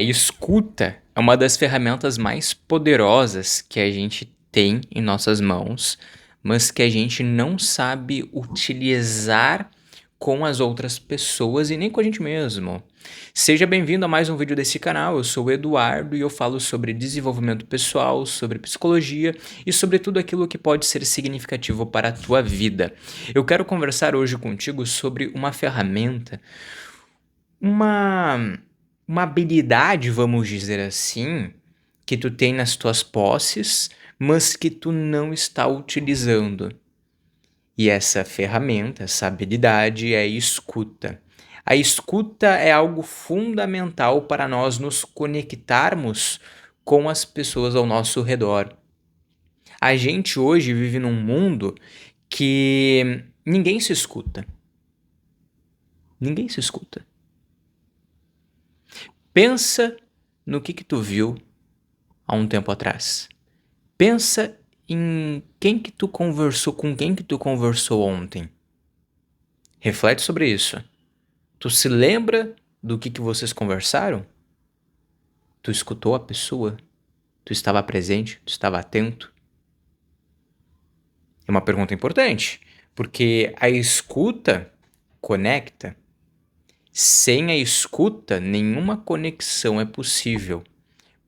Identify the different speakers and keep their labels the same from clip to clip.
Speaker 1: A escuta é uma das ferramentas mais poderosas que a gente tem em nossas mãos, mas que a gente não sabe utilizar com as outras pessoas e nem com a gente mesmo. Seja bem-vindo a mais um vídeo desse canal. Eu sou o Eduardo e eu falo sobre desenvolvimento pessoal, sobre psicologia e sobre tudo aquilo que pode ser significativo para a tua vida. Eu quero conversar hoje contigo sobre uma ferramenta, uma uma habilidade, vamos dizer assim, que tu tem nas tuas posses, mas que tu não está utilizando. E essa ferramenta, essa habilidade é a escuta. A escuta é algo fundamental para nós nos conectarmos com as pessoas ao nosso redor. A gente hoje vive num mundo que ninguém se escuta. Ninguém se escuta. Pensa no que tu viu há um tempo atrás. Pensa em quem que tu conversou, com quem que tu conversou ontem. Reflete sobre isso. Tu se lembra do que vocês conversaram? Tu escutou a pessoa? Tu estava presente? Tu estava atento? É uma pergunta importante, porque a escuta conecta. Sem a escuta, nenhuma conexão é possível.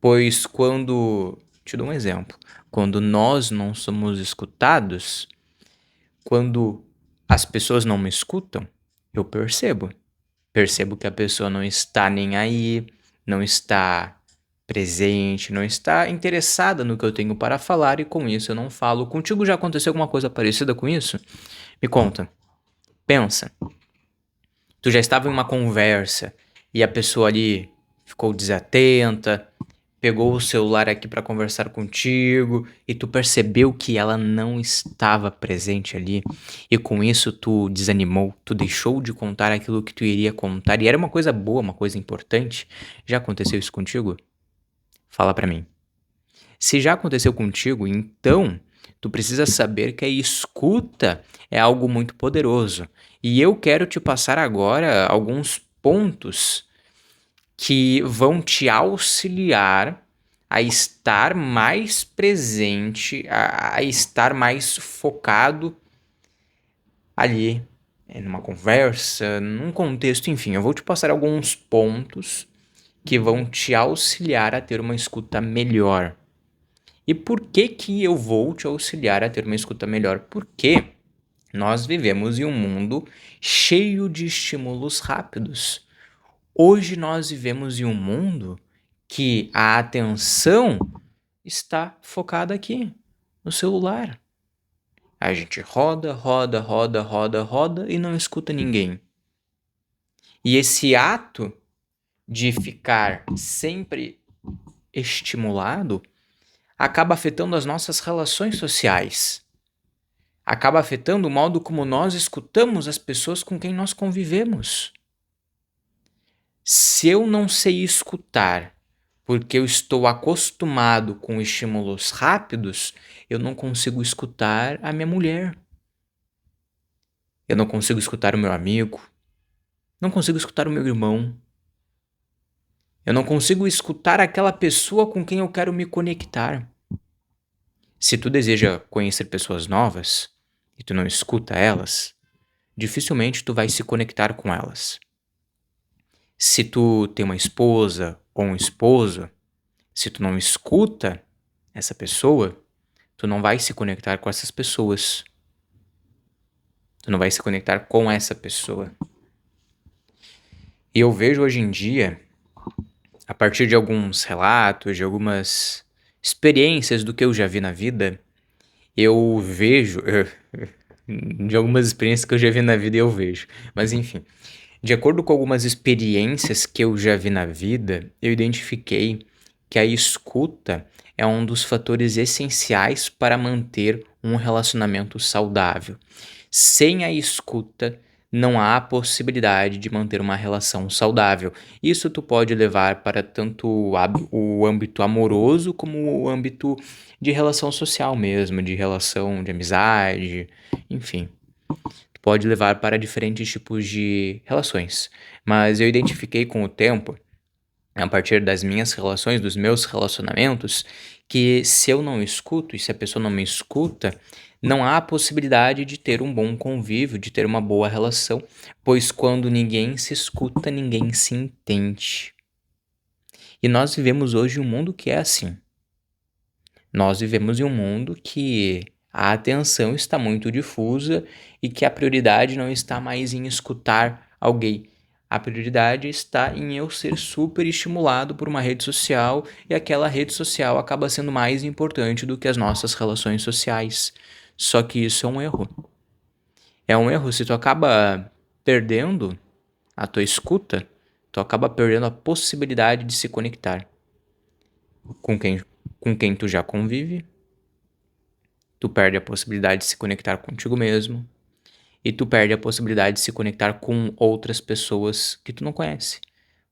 Speaker 1: Pois quando, te dou um exemplo, quando nós não somos escutados, quando as pessoas não me escutam, eu percebo. Percebo que a pessoa não está nem aí, não está presente, não está interessada no que eu tenho para falar e com isso eu não falo. Contigo já aconteceu alguma coisa parecida com isso? Me conta. Pensa. Tu já estava em uma conversa e a pessoa ali ficou desatenta, pegou o celular aqui para conversar contigo e tu percebeu que ela não estava presente ali e com isso tu desanimou, tu deixou de contar aquilo que tu iria contar e era uma coisa boa, uma coisa importante. Já aconteceu isso contigo? Fala pra mim. Se já aconteceu contigo, então tu precisa saber que a escuta é algo muito poderoso. E eu quero te passar agora alguns pontos que vão te auxiliar a estar mais presente, a estar mais focado ali, numa conversa, num contexto, enfim. Eu vou te passar alguns pontos que vão te auxiliar a ter uma escuta melhor. E por que que eu vou te auxiliar a ter uma escuta melhor? Porque nós vivemos em um mundo cheio de estímulos rápidos. Hoje nós vivemos em um mundo que a atenção está focada aqui, no celular. A gente roda, roda, roda, roda, roda e não escuta ninguém. E esse ato de ficar sempre estimulado acaba afetando as nossas relações sociais. Acaba afetando o modo como nós escutamos as pessoas com quem nós convivemos. Se eu não sei escutar, porque eu estou acostumado com estímulos rápidos, eu não consigo escutar a minha mulher. Eu não consigo escutar o meu amigo. Não consigo escutar o meu irmão. Eu não consigo escutar aquela pessoa com quem eu quero me conectar. Se tu deseja conhecer pessoas novas e tu não escuta elas, dificilmente tu vai se conectar com elas. Se tu tem uma esposa ou um esposo, se tu não escuta essa pessoa, tu não vai se conectar com essas pessoas. Tu não vai se conectar com essa pessoa. E eu vejo hoje em dia, a partir de alguns relatos, de algumas experiências do que eu já vi na vida, eu vejo. De algumas experiências que eu já vi na vida, eu vejo. Mas enfim, de acordo com algumas experiências que eu já vi na vida, eu identifiquei que a escuta é um dos fatores essenciais para manter um relacionamento saudável. Sem a escuta, não há possibilidade de manter uma relação saudável. Isso tu pode levar para tanto o âmbito amoroso como o âmbito de relação social mesmo, de relação de amizade, enfim. Tu pode levar para diferentes tipos de relações. Mas eu identifiquei com o tempo a partir das minhas relações, dos meus relacionamentos, que se eu não escuto e se a pessoa não me escuta, não há a possibilidade de ter um bom convívio, de ter uma boa relação, pois quando ninguém se escuta, ninguém se entende. E nós vivemos hoje um mundo que é assim. Nós vivemos em um mundo que a atenção está muito difusa e que a prioridade não está mais em escutar alguém. A prioridade está em eu ser super estimulado por uma rede social e aquela rede social acaba sendo mais importante do que as nossas relações sociais. Só que isso é um erro. É um erro se tu acaba perdendo a tua escuta, tu acaba perdendo a possibilidade de se conectar com quem tu já convive. Tu perde a possibilidade de se conectar contigo mesmo e tu perde a possibilidade de se conectar com outras pessoas que tu não conhece.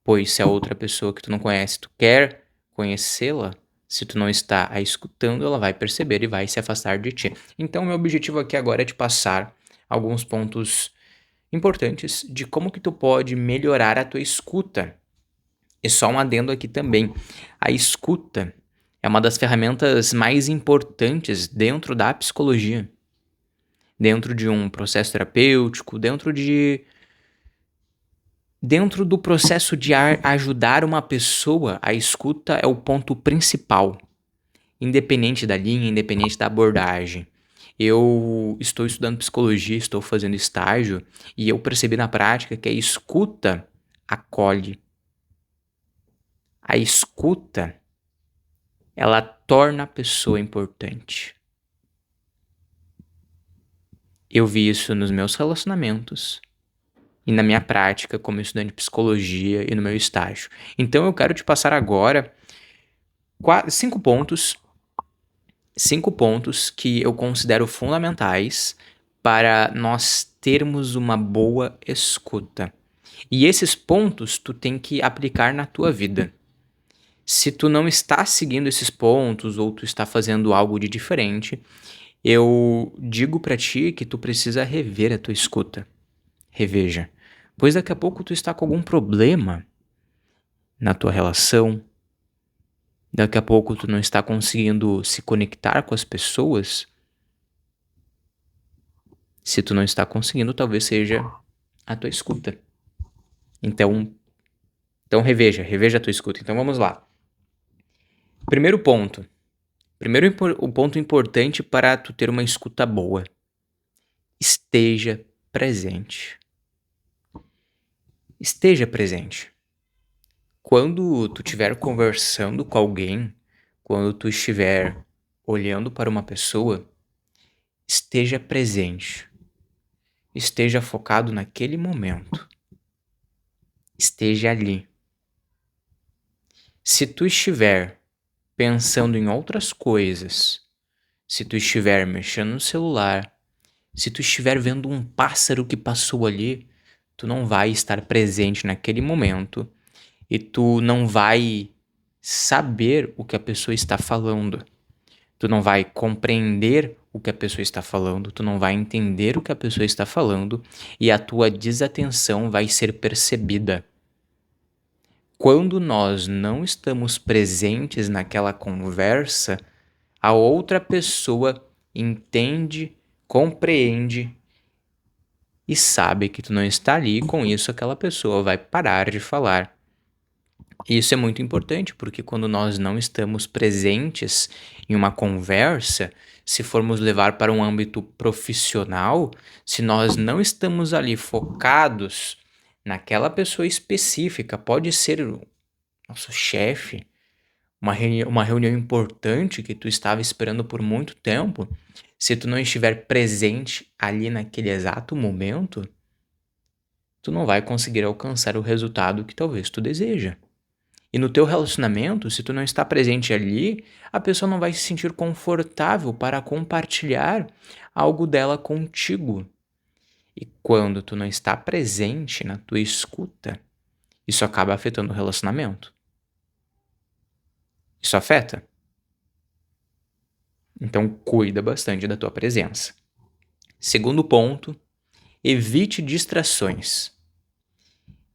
Speaker 1: Pois se a outra pessoa que tu não conhece, tu quer conhecê-la, se tu não está a escutando, ela vai perceber e vai se afastar de ti. Então, meu objetivo aqui agora é te passar alguns pontos importantes de como que tu pode melhorar a tua escuta. E só um adendo aqui também. A escuta é uma das ferramentas mais importantes dentro da psicologia, dentro de um processo terapêutico, dentro do processo de ajudar uma pessoa. A escuta é o ponto principal, independente da linha, independente da abordagem. Eu estou estudando psicologia, estou fazendo estágio e eu percebi na prática que a escuta acolhe. A escuta, ela torna a pessoa importante. Eu vi isso nos meus relacionamentos e na minha prática como estudante de psicologia e no meu estágio. Então eu quero te passar agora 5 pontos que eu considero fundamentais para nós termos uma boa escuta. E esses pontos tu tem que aplicar na tua vida. Se tu não está seguindo esses pontos ou tu está fazendo algo de diferente, eu digo pra ti que tu precisa rever a tua escuta. Reveja. Pois daqui a pouco tu está com algum problema na tua relação, daqui a pouco tu não está conseguindo se conectar com as pessoas. Se tu não está conseguindo, talvez seja a tua escuta. Então reveja a tua escuta. Então vamos lá. Primeiro ponto. O ponto importante para tu ter uma escuta boa. Esteja presente. Esteja presente. Quando tu estiver conversando com alguém, quando tu estiver olhando para uma pessoa, esteja presente. Esteja focado naquele momento. Esteja ali. Se tu estiver pensando em outras coisas, se tu estiver mexendo no celular, se tu estiver vendo um pássaro que passou ali, tu não vai estar presente naquele momento e tu não vai saber o que a pessoa está falando. Tu não vai compreender o que a pessoa está falando, tu não vai entender o que a pessoa está falando e a tua desatenção vai ser percebida. Quando nós não estamos presentes naquela conversa, a outra pessoa entende, compreende e sabe que tu não está ali, e com isso aquela pessoa vai parar de falar. E isso é muito importante, porque quando nós não estamos presentes em uma conversa, se formos levar para um âmbito profissional, se nós não estamos ali focados naquela pessoa específica, pode ser o nosso chefe, uma reunião importante que tu estava esperando por muito tempo, se tu não estiver presente ali naquele exato momento, tu não vai conseguir alcançar o resultado que talvez tu deseja. E no teu relacionamento, se tu não está presente ali, a pessoa não vai se sentir confortável para compartilhar algo dela contigo. E quando tu não está presente na tua escuta, isso acaba afetando o relacionamento. Isso afeta? Então cuida bastante da tua presença. Segundo ponto, evite distrações.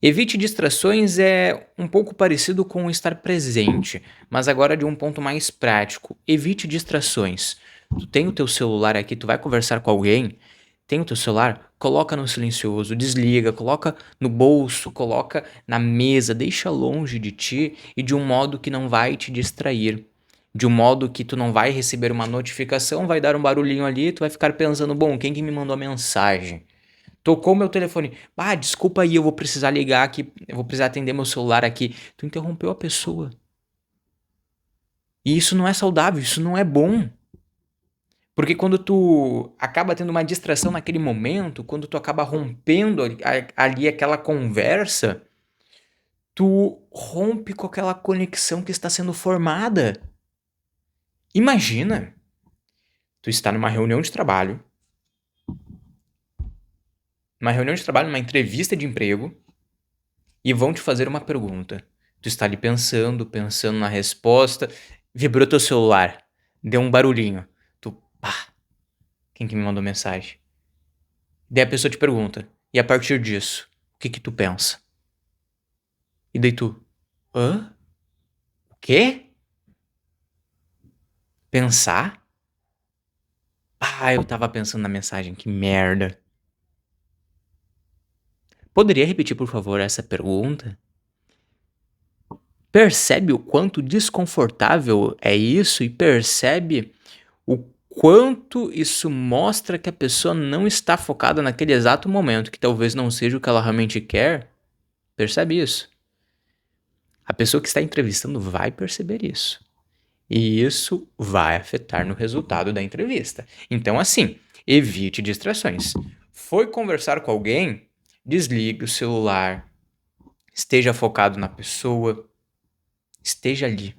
Speaker 1: Evite distrações é um pouco parecido com estar presente, mas agora de um ponto mais prático. Evite distrações. Tu tem o teu celular aqui, tu vai conversar com alguém, tem o teu celular, coloca no silencioso, desliga, coloca no bolso, coloca na mesa, deixa longe de ti e de um modo que não vai te distrair. De um modo que tu não vai receber uma notificação, vai dar um barulhinho ali, tu vai ficar pensando, bom, quem que me mandou a mensagem? Tocou meu telefone. Ah, desculpa aí, eu vou precisar ligar aqui, eu vou precisar atender meu celular aqui. Tu interrompeu a pessoa. E isso não é saudável, isso não é bom. Porque quando tu acaba tendo uma distração naquele momento, quando tu acaba rompendo ali aquela conversa, tu rompe com aquela conexão que está sendo formada. Imagina, tu está numa reunião de trabalho, numa entrevista de emprego, e vão te fazer uma pergunta. Tu está ali pensando, pensando na resposta, vibrou teu celular, deu um barulhinho. Tu, pá, quem que me mandou mensagem? Daí a pessoa te pergunta, e a partir disso, o que que tu pensa? E daí tu, hã? O quê? Pensar? Ah, eu tava pensando na mensagem, que merda. Poderia repetir, por favor, essa pergunta? Percebe o quanto desconfortável é isso e percebe o quanto isso mostra que a pessoa não está focada naquele exato momento, que talvez não seja o que ela realmente quer? Percebe isso? A pessoa que está entrevistando vai perceber isso. E isso vai afetar no resultado da entrevista. Então, assim, evite distrações. Foi conversar com alguém? Desligue o celular. Esteja focado na pessoa. Esteja ali.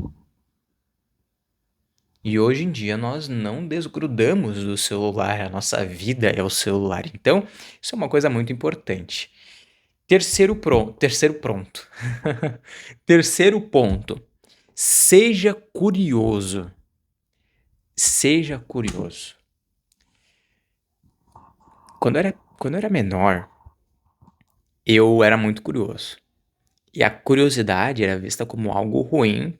Speaker 1: E hoje em dia nós não desgrudamos do celular, a nossa vida é o celular. Então, isso é uma coisa muito importante. Terceiro pronto. Terceiro ponto. Seja curioso. Seja curioso. Quando eu era menor, eu era muito curioso. E a curiosidade era vista como algo ruim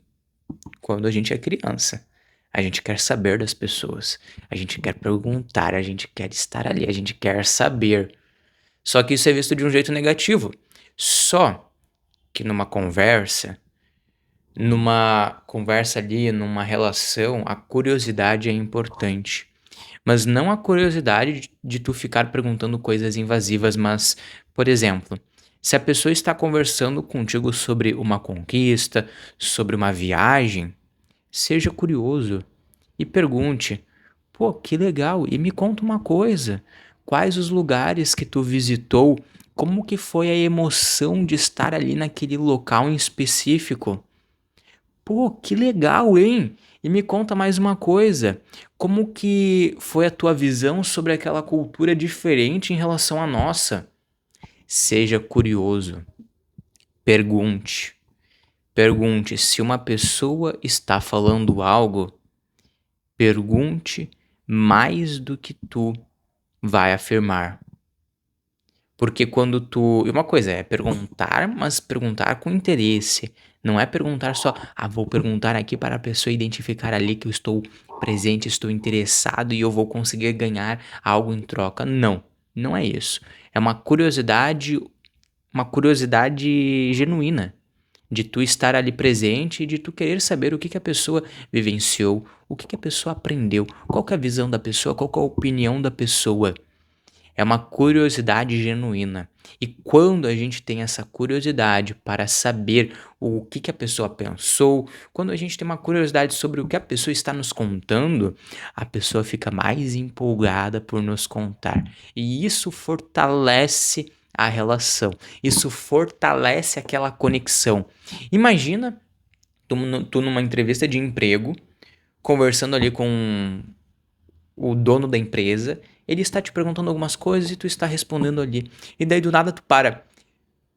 Speaker 1: quando a gente é criança. A gente quer saber das pessoas, a gente quer perguntar, a gente quer estar ali, a gente quer saber. Só que isso é visto de um jeito negativo. Só que numa conversa ali, numa relação, a curiosidade é importante. Mas não a curiosidade de tu ficar perguntando coisas invasivas, mas, por exemplo, se a pessoa está conversando contigo sobre uma conquista, sobre uma viagem, seja curioso e pergunte: pô, que legal, e me conta uma coisa. Quais os lugares que tu visitou? Como que foi a emoção de estar ali naquele local em específico? Pô, que legal, hein? E me conta mais uma coisa. Como que foi a tua visão sobre aquela cultura diferente em relação à nossa? Seja curioso. Pergunte. Pergunte se uma pessoa está falando algo. Pergunte mais do que tu vai afirmar. Porque quando tu. E uma coisa é perguntar, mas perguntar com interesse. Não é perguntar só, vou perguntar aqui para a pessoa identificar ali que eu estou presente, estou interessado e eu vou conseguir ganhar algo em troca. Não, não é isso. É uma curiosidade genuína de tu estar ali presente e de tu querer saber o que que a pessoa vivenciou, o que que a pessoa aprendeu, qual que é a visão da pessoa, qual que é a opinião da pessoa. É uma curiosidade genuína. E quando a gente tem essa curiosidade para saber o que que a pessoa pensou, quando a gente tem uma curiosidade sobre o que a pessoa está nos contando, a pessoa fica mais empolgada por nos contar. E isso fortalece a relação. Isso fortalece aquela conexão. Imagina tu numa entrevista de emprego, conversando ali com o dono da empresa, ele está te perguntando algumas coisas e tu está respondendo ali. E daí do nada tu para.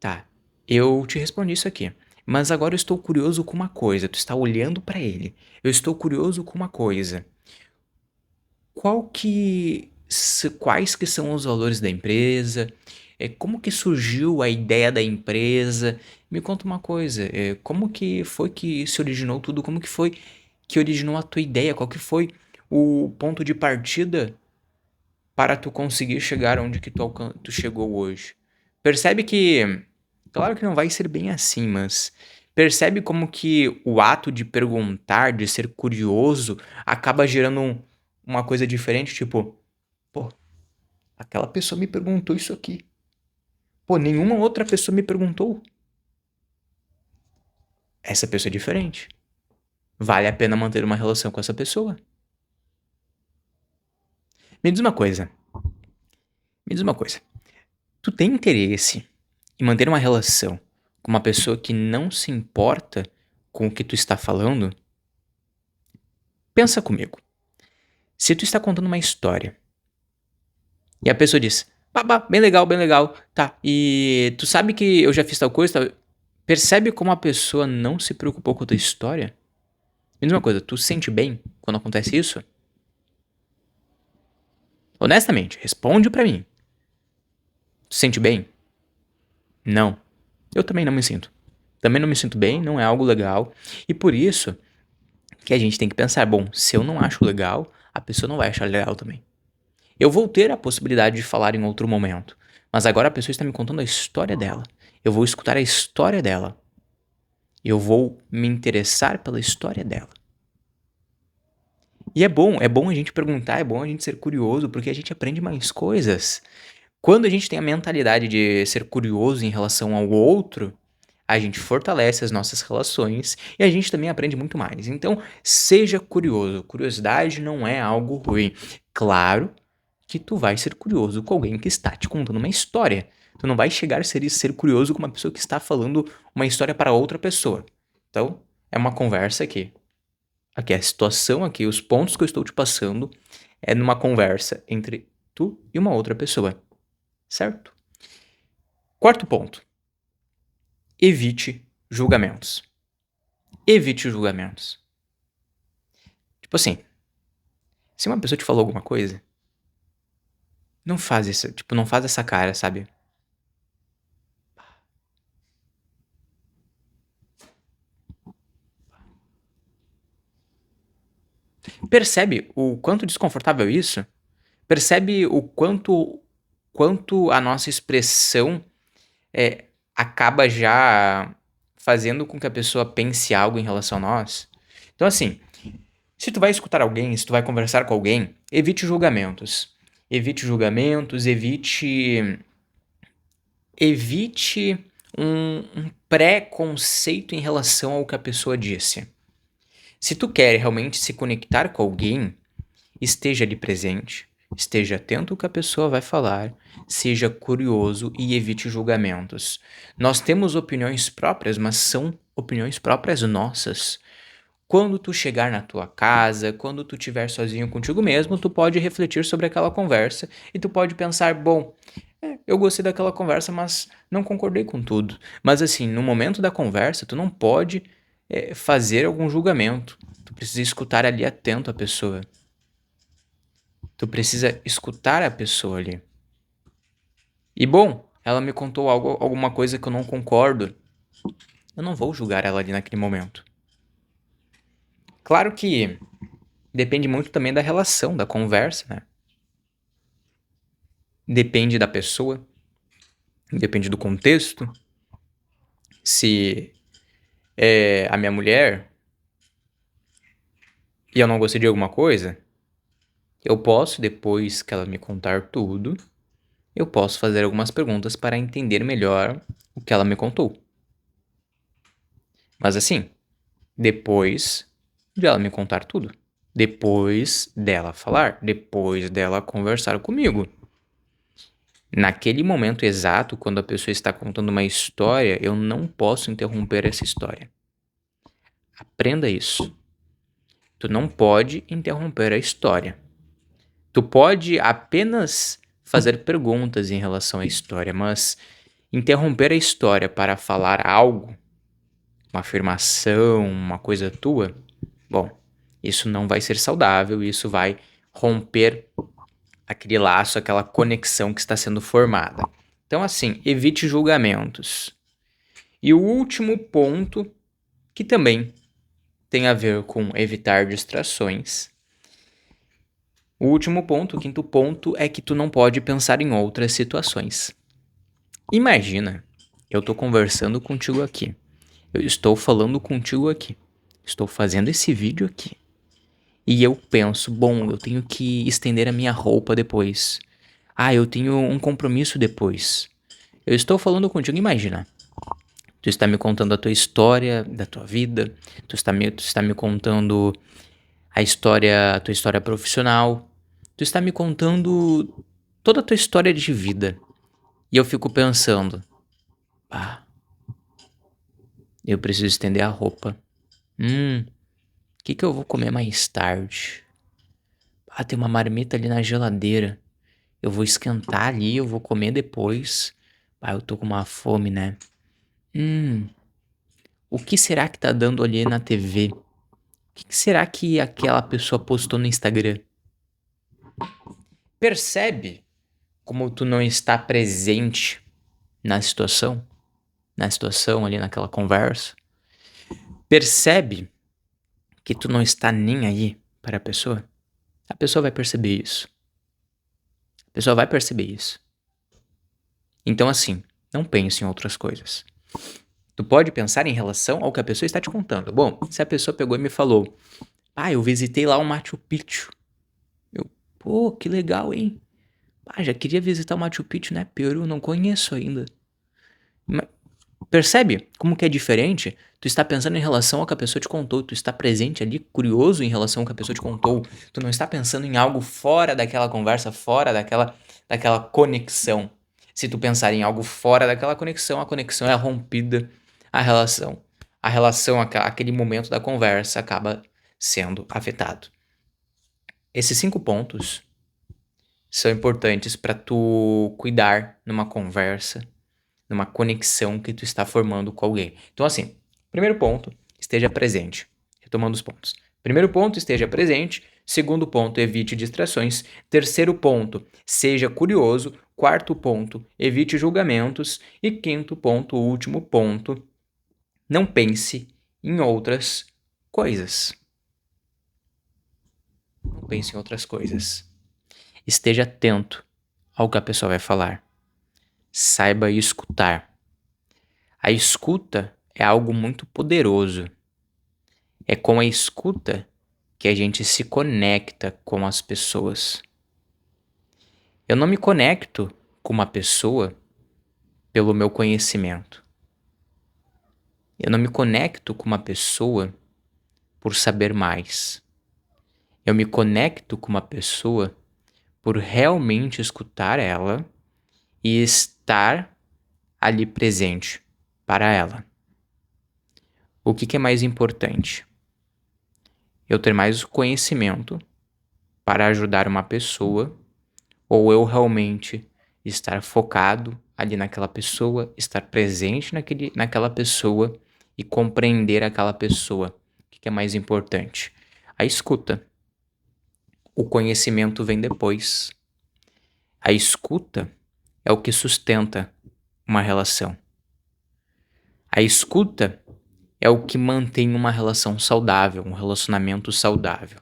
Speaker 1: Tá, eu te respondi isso aqui. Mas agora eu estou curioso com uma coisa. Tu está olhando para ele. Eu estou curioso com uma coisa. Quais que são os valores da empresa? Como que surgiu a ideia da empresa? Me conta uma coisa, como que foi que se originou tudo? Como que foi que originou a tua ideia? Qual que foi o ponto de partida para tu conseguir chegar onde que tu chegou hoje? Percebe que, claro que não vai ser bem assim, mas percebe como que o ato de perguntar, de ser curioso, acaba gerando uma coisa diferente, tipo, pô, aquela pessoa me perguntou isso aqui. Pô, nenhuma outra pessoa me perguntou. Essa pessoa é diferente. Vale a pena manter uma relação com essa pessoa. Me diz uma coisa. Me diz uma coisa. Tu tem interesse em manter uma relação com uma pessoa que não se importa com o que tu está falando? Pensa comigo. Se tu está contando uma história e a pessoa diz, babá, bem legal, tá, e tu sabe que eu já fiz tal coisa, tá? Percebe como a pessoa não se preocupou com a tua história? Me diz uma coisa, tu se sente bem quando acontece isso? Honestamente, responde pra mim. Tu se sente bem? Não. Eu também não me sinto. Também não me sinto bem, não é algo legal. E por isso que a gente tem que pensar, bom, se eu não acho legal, a pessoa não vai achar legal também. Eu vou ter a possibilidade de falar em outro momento, mas agora a pessoa está me contando a história dela. Eu vou escutar a história dela. Eu vou me interessar pela história dela. E é bom a gente perguntar, é bom a gente ser curioso, porque a gente aprende mais coisas. Quando a gente tem a mentalidade de ser curioso em relação ao outro, a gente fortalece as nossas relações e a gente também aprende muito mais. Então, seja curioso. Curiosidade não é algo ruim. Claro que tu vai ser curioso com alguém que está te contando uma história. Tu não vai chegar a ser curioso com uma pessoa que está falando uma história para outra pessoa. Então, é uma conversa aqui. Aqui é a situação, aqui os pontos que eu estou te passando é numa conversa entre tu e uma outra pessoa. Certo? Quarto ponto. Evite julgamentos. Evite julgamentos. Tipo assim, se uma pessoa te falou alguma coisa, não faz isso, tipo, não faz essa cara, sabe? Percebe o quanto desconfortável é isso? Percebe o quanto a nossa expressão acaba já fazendo com que a pessoa pense algo em relação a nós? Então assim, se tu vai escutar alguém, se tu vai conversar com alguém, evite julgamentos. Evite julgamentos, evite um preconceito em relação ao que a pessoa disse. Se tu quer realmente se conectar com alguém, esteja ali presente, esteja atento ao que a pessoa vai falar, seja curioso e evite julgamentos. Nós temos opiniões próprias, mas são opiniões próprias nossas. Quando tu chegar na tua casa, quando tu estiver sozinho contigo mesmo, tu pode refletir sobre aquela conversa e tu pode pensar, bom, eu gostei daquela conversa, mas não concordei com tudo. Mas assim, no momento da conversa, tu não pode fazer algum julgamento. Tu precisa escutar ali atento a pessoa. Tu precisa escutar a pessoa ali. E bom, ela me contou alguma coisa que eu não concordo. Eu não vou julgar ela ali naquele momento. Claro que depende muito também da relação, da conversa, né? Depende da pessoa, depende do contexto. Se é a minha mulher e eu não gostei de alguma coisa, eu posso, depois que ela me contar tudo, eu posso fazer algumas perguntas para entender melhor o que ela me contou. Mas assim, depois de ela me contar tudo. Depois dela falar, depois dela conversar comigo. Naquele momento exato, quando a pessoa está contando uma história, eu não posso interromper essa história. Aprenda isso. Tu não pode interromper a história. Tu pode apenas fazer perguntas em relação à história, mas interromper a história para falar algo, uma afirmação, uma coisa tua, bom, isso não vai ser saudável, isso vai romper aquele laço, aquela conexão que está sendo formada. Então, assim, evite julgamentos. E o último ponto, que também tem a ver com evitar distrações. O último ponto, o quinto ponto, é que tu não pode pensar em outras situações. Imagina, eu tô conversando contigo aqui. Eu estou falando contigo aqui. Estou fazendo esse vídeo aqui. E eu penso, bom, eu tenho que estender a minha roupa depois. Ah, eu tenho um compromisso depois. Eu estou falando contigo, imagina. Tu está me contando a tua história, da tua vida. Tu está me contando a tua história profissional. Tu está me contando toda a tua história de vida. E eu fico pensando, eu preciso estender a roupa. O que eu vou comer mais tarde? Tem uma marmita ali na geladeira. Eu vou esquentar ali, eu vou comer depois. Eu tô com uma fome, né? O que será que tá dando ali na TV? O que será que aquela pessoa postou no Instagram? Percebe como tu não está presente na situação? Na situação ali, naquela conversa? Percebe que tu não está nem aí para a pessoa? A pessoa vai perceber isso. A pessoa vai perceber isso. Então, assim, não pense em outras coisas. Tu pode pensar em relação ao que a pessoa está te contando. Bom, se a pessoa pegou e me falou, eu visitei lá o Machu Picchu. Pô, que legal, hein? Já queria visitar o Machu Picchu, né? Peru, não conheço ainda. Mas percebe como que é diferente? Tu está pensando em relação ao que a pessoa te contou, tu está presente ali, curioso em relação ao que a pessoa te contou. Tu não está pensando em algo fora daquela conversa, fora daquela conexão. Se tu pensar em algo fora daquela conexão, a conexão é rompida, a relação, aquele momento da conversa acaba sendo afetado. Esses 5 pontos são importantes para tu cuidar numa conversa, numa conexão que tu está formando com alguém. Então, assim, primeiro ponto, esteja presente. Retomando os pontos. Primeiro ponto, esteja presente. Segundo ponto, evite distrações. Terceiro ponto, seja curioso. Quarto ponto, evite julgamentos. E quinto ponto, último ponto, não pense em outras coisas. Não pense em outras coisas. Esteja atento ao que a pessoa vai falar. Saiba escutar. A escuta é algo muito poderoso. É com a escuta que a gente se conecta com as pessoas. Eu não me conecto com uma pessoa pelo meu conhecimento. Eu não me conecto com uma pessoa por saber mais. Eu me conecto com uma pessoa por realmente escutar ela e estar ali presente para ela. O que é mais importante? Eu ter mais conhecimento para ajudar uma pessoa ou eu realmente estar focado ali naquela pessoa, estar presente naquela pessoa e compreender aquela pessoa? O que é mais importante? A escuta. O conhecimento vem depois. A escuta é o que sustenta uma relação. A escuta é o que mantém uma relação saudável, um relacionamento saudável.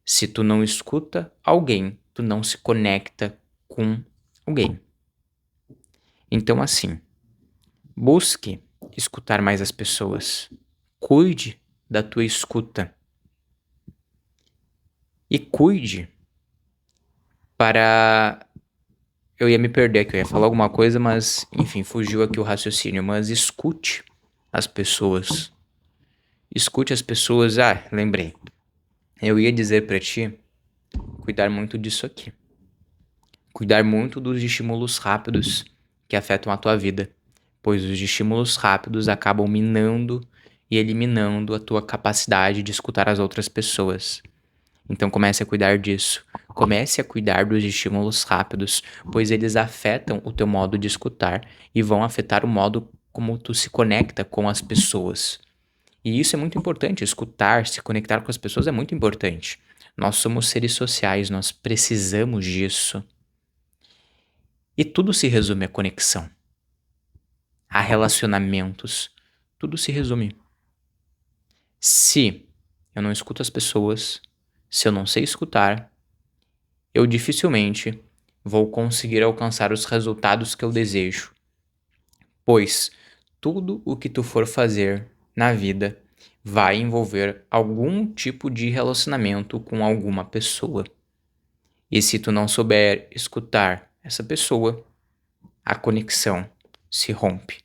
Speaker 1: Se tu não escuta alguém, tu não se conecta com alguém. Então, assim, busque escutar mais as pessoas. Cuide da tua escuta. E cuide para... Eu ia me perder aqui, eu ia falar alguma coisa, mas, enfim, fugiu aqui o raciocínio. Mas escute as pessoas. Escute as pessoas. Lembrei. Eu ia dizer pra ti cuidar muito disso aqui. Cuidar muito dos estímulos rápidos que afetam a tua vida, pois os estímulos rápidos acabam minando e eliminando a tua capacidade de escutar as outras pessoas. Então comece a cuidar disso. Comece a cuidar dos estímulos rápidos, pois eles afetam o teu modo de escutar e vão afetar o modo como tu se conecta com as pessoas. E isso é muito importante, escutar, se conectar com as pessoas é muito importante. Nós somos seres sociais, nós precisamos disso. E tudo se resume à conexão, a relacionamentos, tudo se resume. Se eu não escuto as pessoas, se eu não sei escutar, eu dificilmente vou conseguir alcançar os resultados que eu desejo, pois tudo o que tu for fazer na vida vai envolver algum tipo de relacionamento com alguma pessoa. E se tu não souber escutar essa pessoa, a conexão se rompe.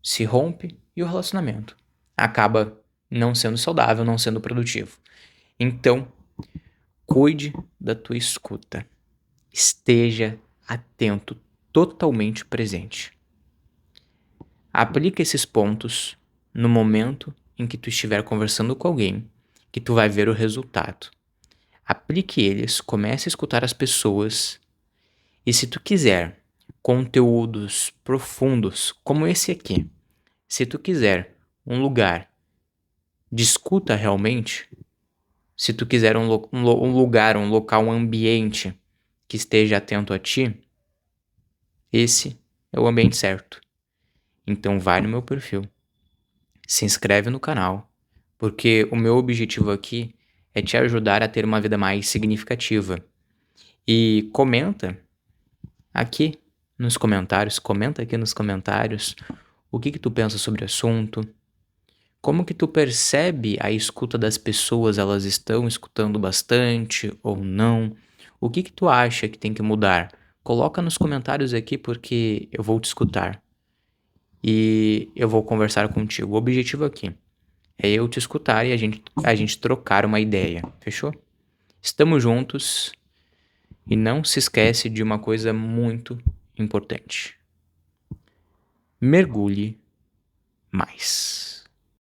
Speaker 1: Se rompe e o relacionamento acaba não sendo saudável, não sendo produtivo. Então, cuide da tua escuta. Esteja atento, totalmente presente. Aplica esses pontos no momento em que tu estiver conversando com alguém, que tu vai ver o resultado. Aplique eles, comece a escutar as pessoas e se tu quiser conteúdos profundos como esse aqui, se tu quiser um lugar de escuta realmente, se tu quiser um lugar, um local, um ambiente que esteja atento a ti, esse é o ambiente certo. Então vai no meu perfil, se inscreve no canal, porque o meu objetivo aqui é te ajudar a ter uma vida mais significativa. E comenta aqui nos comentários o que tu pensa sobre o assunto, como que tu percebe a escuta das pessoas, elas estão escutando bastante ou não? O que tu acha que tem que mudar? Coloca nos comentários aqui porque eu vou te escutar e eu vou conversar contigo. O objetivo aqui é eu te escutar e a gente trocar uma ideia, fechou? Estamos juntos e não se esquece de uma coisa muito importante. Mergulhe mais.